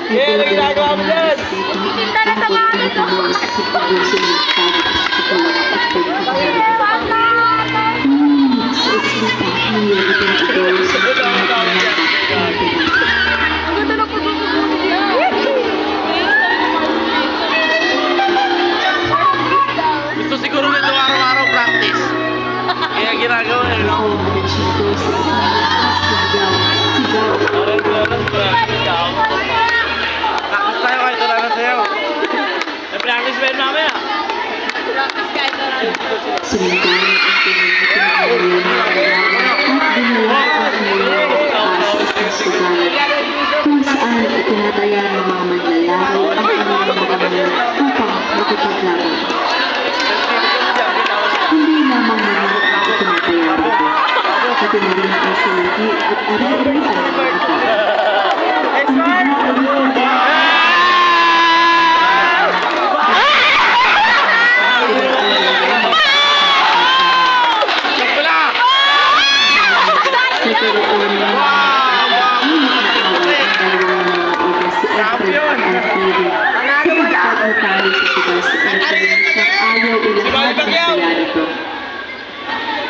Kaya na ginagawa mo dyan? Tinda na sa mga ito. Ang ganda na po niya. Gusto siguro nito araw-araw practice. Kaya ginagawa niya, no? Practice tayo kahit wala na sayaw. May practice ba yun mamaya? Practice kahit na lang. Kung saan itinataya ng mga manlalaro ang kanilang mga upang makipaglaban. Hindi lamang naman ang itinataya rito, pati na rin ang silagi at ari-arian ng mga tao.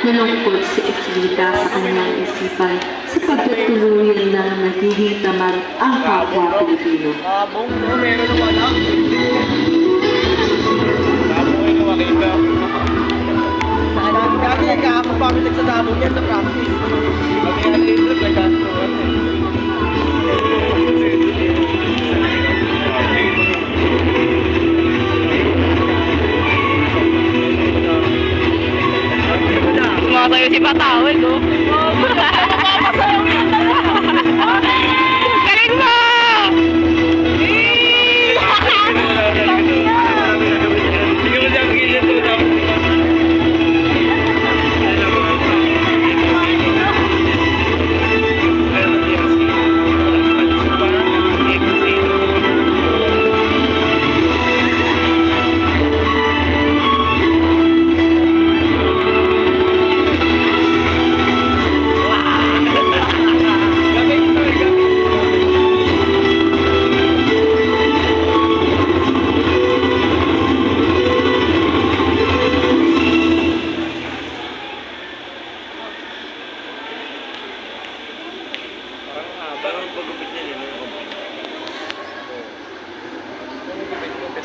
Nalungkot si Esvita sa kanyang isipan sa pagtutuluyan na nagiging tamad ang kapwa Pilipino. Meron na wala. Tamoy na wakita. Dati nagkakapag kami nagsatabong yan sa practice. Kami ang libre, nagkakapag. Matayo si Patawel, no? Mapapasayaw nito. Galing mo!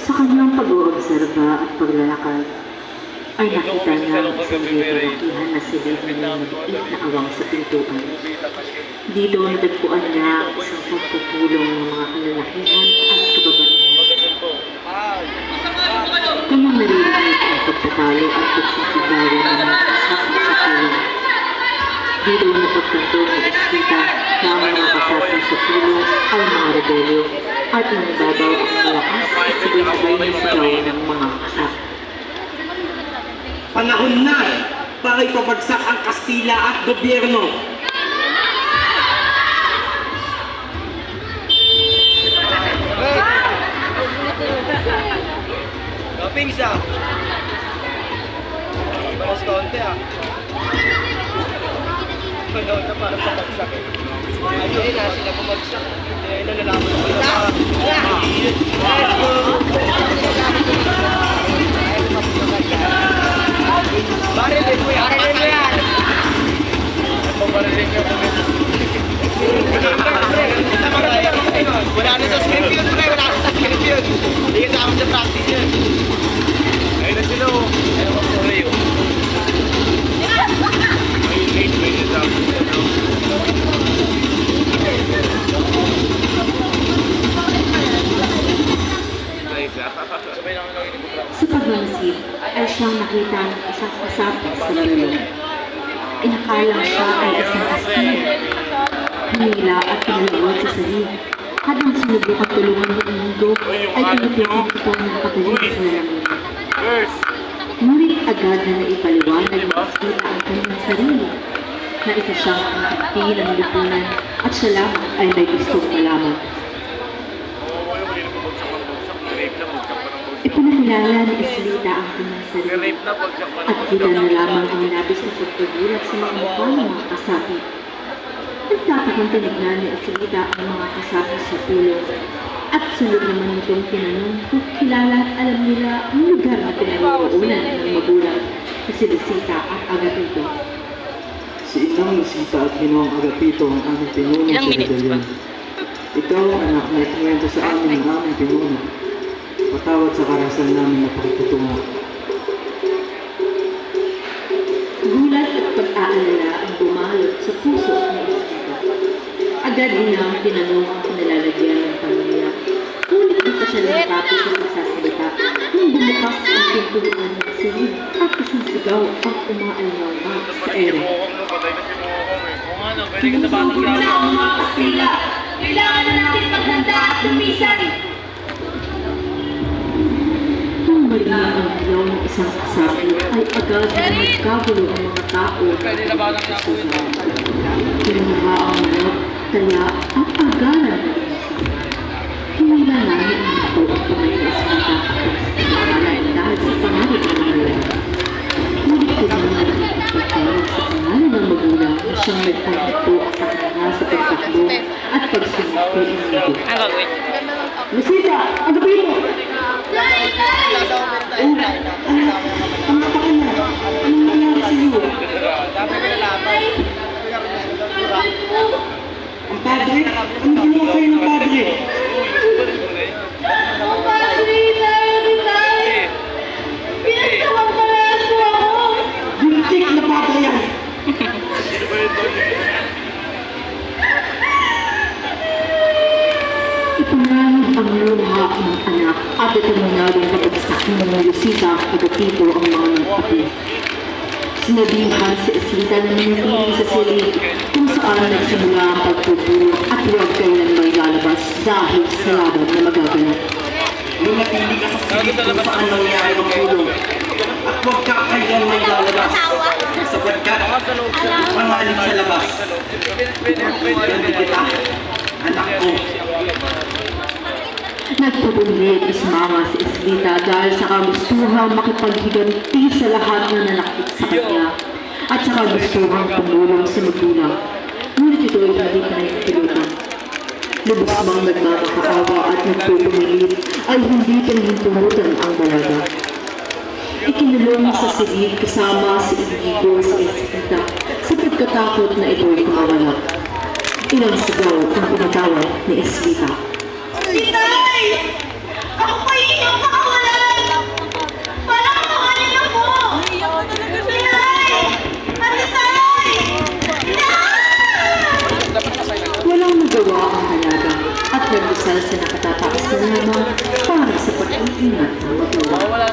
Sa kanyang pag-oobserba at paglalakad, ay nakita niya ang isang lalakihan na silid na maliit na awang sa pintuan. Dito natagpuan niya ang isang pagpupulong ng mga kalalakihan at kababaihan. Kanyang naririnig ang pagtatalo at pagsisigawan ng mga kasama sa pulong. Dito napagtanto ni Esvita na ang mga kasama sa pulong ay mga rebelyo at nanibabaw ang malakas at sabay-sabay na sigaw ng mga kasama. Panahon na para ipabagsak ang Kastila at gobyerno. Pingsa! Balas kaunti ah. Panahon na para pabagsak eh. Ayun na sila pumagsak. Ayun na nalaman ko barilin mo yan! Barilin mo yan! Barilin niyo kami. Wala na sa script yun, pre. Wala na sa script yun. Hindi kasama sa practice yun. Ayun na sila oh. Ayun ang pure yun. Ayun, may nito. Sa pagmamasid ay siyang nakita ng isang kasama sa lulong. Inakalang siya ay isang askin. Hinila at pinalawad sa sarili. Habang sinubukang tulungan ng inigo ay tinutulungan ito ng pagaling sa lalamunan. Ngunit agad na naipaliwanag ng Esvita ang kanyang sarili na isa siyang ang ng lipunan at siya lamang ay may gustong malaman. Ipinakilala ni Esvita ang kanyang sarili at kita na lamang ang labis na pagkagulat sa mga mukha ng mga kasapi. Nagtatakang tinignan ni Esvita ang mga kasapi sa pulong Sunod naman itong tinanong kung kilala at alam nila ang lugar na pinag-uunan ng magulang na si Lucita at Agapito. Si Inang Lucita at Ginoong Agapito ang aming pinuno Ilang sa minutes medalyon. Ikaw, anak, na ikwento sa amin ng aming pinuno. Patawad sa karasan namin na pakikitungo. Gulat at pag-aalala ang bumalot sa puso ni Lucita. Agad niyang tinanong ang kinalalagyan ng pamilya. Ngunit di pa siya natapos sa pagsasalita nung bumukas ang pintuan ng silid at isang sigaw ang umaalala sa ere. Wala ang mga Kastila. Kailangan na natin maghanda at lumisan. Nung marinig ang hiyaw ng isang kasapi ay agad na nagkagulo ang mga tao sa susunod. Pinanawa ang manok, kaya ang agaran na lumisan. Hinila namin ang ito ang kamay ni Esmita at sinagalan dahil sa pangalan ng mga lalaki. Ngunit kailangan natin pagpapawag sa pangalan ng magulang na siyang nagpagpito sa kanya sa pagtakbo at pagsunod kay Inigo. Ang gagawin? Lucita! Ang gabi mo! Ang napaka na! Anong nangyari sa iyo? Ang padre? Ano ginawa sa'yo ng padre? Guntik na padre yan! Ipanahid ang luha ng anak at determinadong kapagsak ng mga Lucita at Agapito ang mga nagpapi. Sinabihan si Esmita na manatili sa silid kung saan nagsimula ang pagpupulong at huwag kailanman lalabas dahil sa laban na magaganap. Lumatili ka sa silid kung saan nangyari ang pulong. At huwag ka kailanman lalabas. Sapagkat pangalit sa labas. Hindi kita, anak ko. Nagpabulit ismama si Esmita dahil sa kagustuhang makipaghiganti sa lahat na nanakit sa kanya at sa kagustuhang tumulong sa magulang. Ngunit ito ay hindi pinahintulutan. Lubos mang nagmamakaawa at nagpupumilit ay hindi pinahintulutan ang balaga. Ikinulong sa silid kasama si Inigo sa Esmita sa pagkatakot na ito'y kumawala. Ilang sigaw ang pinatawag ni Esmita. Inay! Ako pa inyong nakawalan! Parang kawalan ako! Inay! Inay! Walang nagawa ang dalaga at nagdasal sa nakatataas na lamang para sa pag-iingat ng magulang.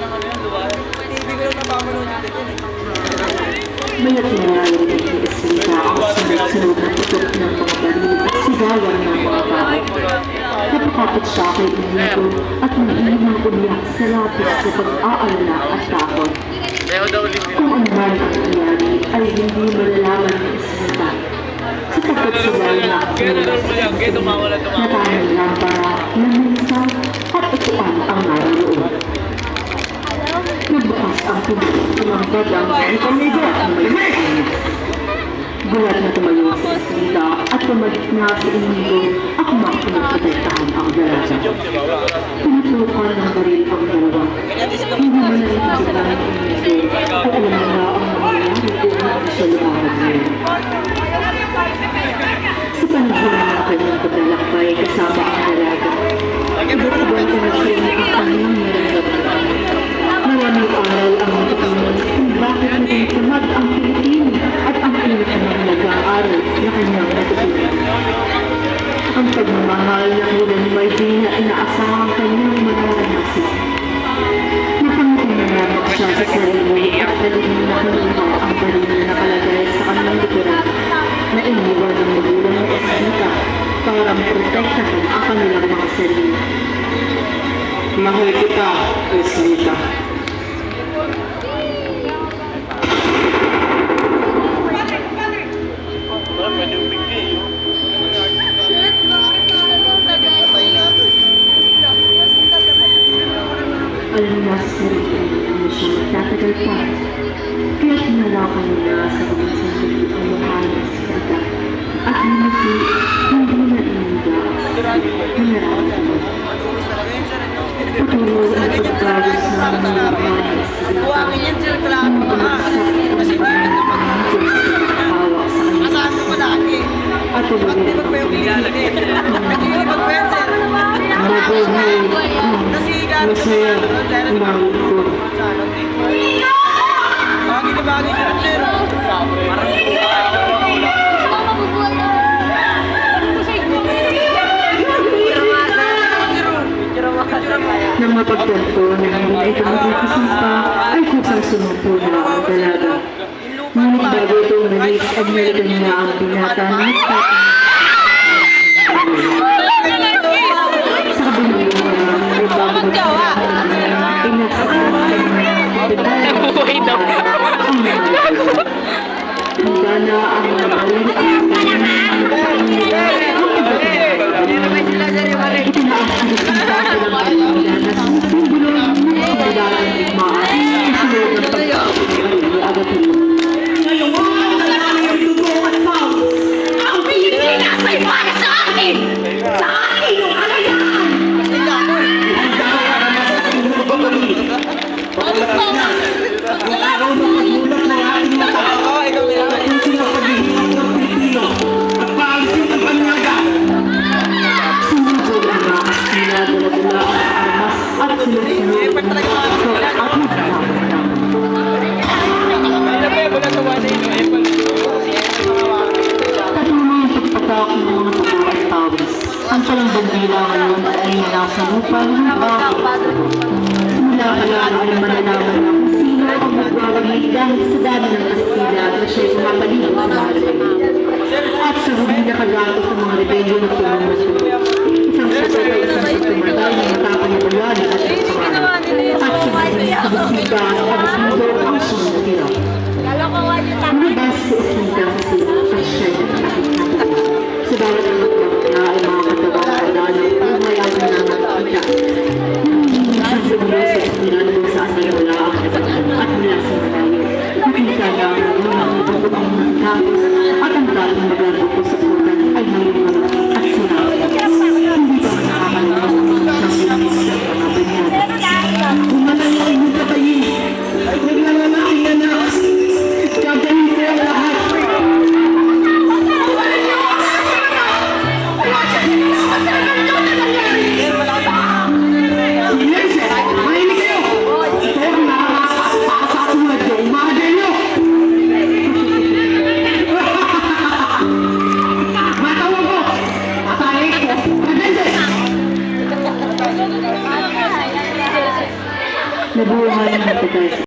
May natinalayo ni Esmita ang sunod-sunod na putok ng mga baril at sigawan ng mga tao. Napakapit siya kay Inigo at nag-iinang umiyak sa lapis sa pag-aalala at takot. Kung ano man ang nangyari ay hindi malalaman ni Esmita. Sapagkat sila na natahan lang para lamisa at ituan ang naroon. Nagbukas ang tumambad ang Inigo at malimit. Gulat na tumayo si Esmita at tumalik na si Inigo at pinagprotektahan ang dalaga. Pinutukan ng baril ang dalawa. Hindi man naiintindihan ng Inigo ay alam nila ang nangyayari kung hindi siya lumakad ngayon. Sa panahon ng kanyang paglalakbay kasama ang dalaga, iba't-ibang emosyon ang kanyang nararamdaman. Maraming aral ang natutunan kung bakit naging tamad ang Pilipino at ang pinakamahalagang aral na kanyang natutunan. Ang pagmamahal na ulan may di na inaasahang kanyang mararanasan. Napangitinanap siya sa sarili at nalingin na kinuha ang baril na nakalagay sa kanyang likuran na iniwan ng magulang ng Esmita para maprotektahan ang kanilang mga sarili. Mahal kita, Esmita. Alam niya sa sarili na siya magtatagal pa. Kaya tinalakan niya sa mga sandali ang mukha ng Esmita at hindi na inigas na nararamdaman. Patuloy ang pagkagos ng mga pamanis. Buwangin yan sila kailangan mo ka. Kasi hindi ka na Hawak sa kanya. Asahan mo pa lagi. At Ba't di tumulong ba pa yung pinili? Nag-iibag pa yan, sir. mabuhay ang Kasi gano'n masaya ng lingkod. Mga ginabagay ko, sir. Nang mapagtanto na hindi na ito magkakasumpa, ay kusang sumumpo na ang dalaga. Ngunit bago ito umalis, ay nalitan niya ang binata na sa kabilang ay bago handa na ang mabaling itinaas ang sinta sa lamang na simbolo ng pagdalang digmaan kasunod ng pagkakasumpa ni Agatino. Ang Pilipinas ay para sa akin! Sa akin yung kalayaan! Ang araw ng pagmulat ng ating mata Oo, ikaw nila. at yung sinapaghihingan ng Pilipino at paalisin ang banyaga. Sumugod ang mga Kastila, dala-dala ang armas at sunod-sunod ang mga pasok at nagkakaroon. Patuloy ang pagpatak ng mga tubo at pawis. Ang palang bandila ngayon ay nasa lupa ng bago. Mula pa lang ay malalaman na kung sino ang magwawagi dahil sa dami ng Kastila na siya'y pumapalibot sa mga rebelde. At sa huli na kagato sa mga rebelde na tulong-tulong. Isang sagot ay isang tumatay na matapang na bulani at ang pangalan. At sa huli sa bisita at abismudo ang siyang natira. Lumabas si Esmita sa sila at siya'y nakakita. Sa bawat anak na ay mga katawan na kadalaw ang mayaman na nakakita. Isang siguro sa Esmita na kung saan ay wala ang nabahan at mula sa malayo. Nakita na ang mga ibabot ang tapos at ang dating maglago sa putan ay mayroon at sira. Hindi ba nakakalaman ng linis ng mga banyan? Umalay ang inyong patayin. Naglalalaking anak. Gagawin ko ang lahat. Silencio! Mahinig kayo! Ito ang nakakasakasulat ko. Umagay nyo! Matawag ko! Patayin ko! Maganda! Nabuhay ang matagal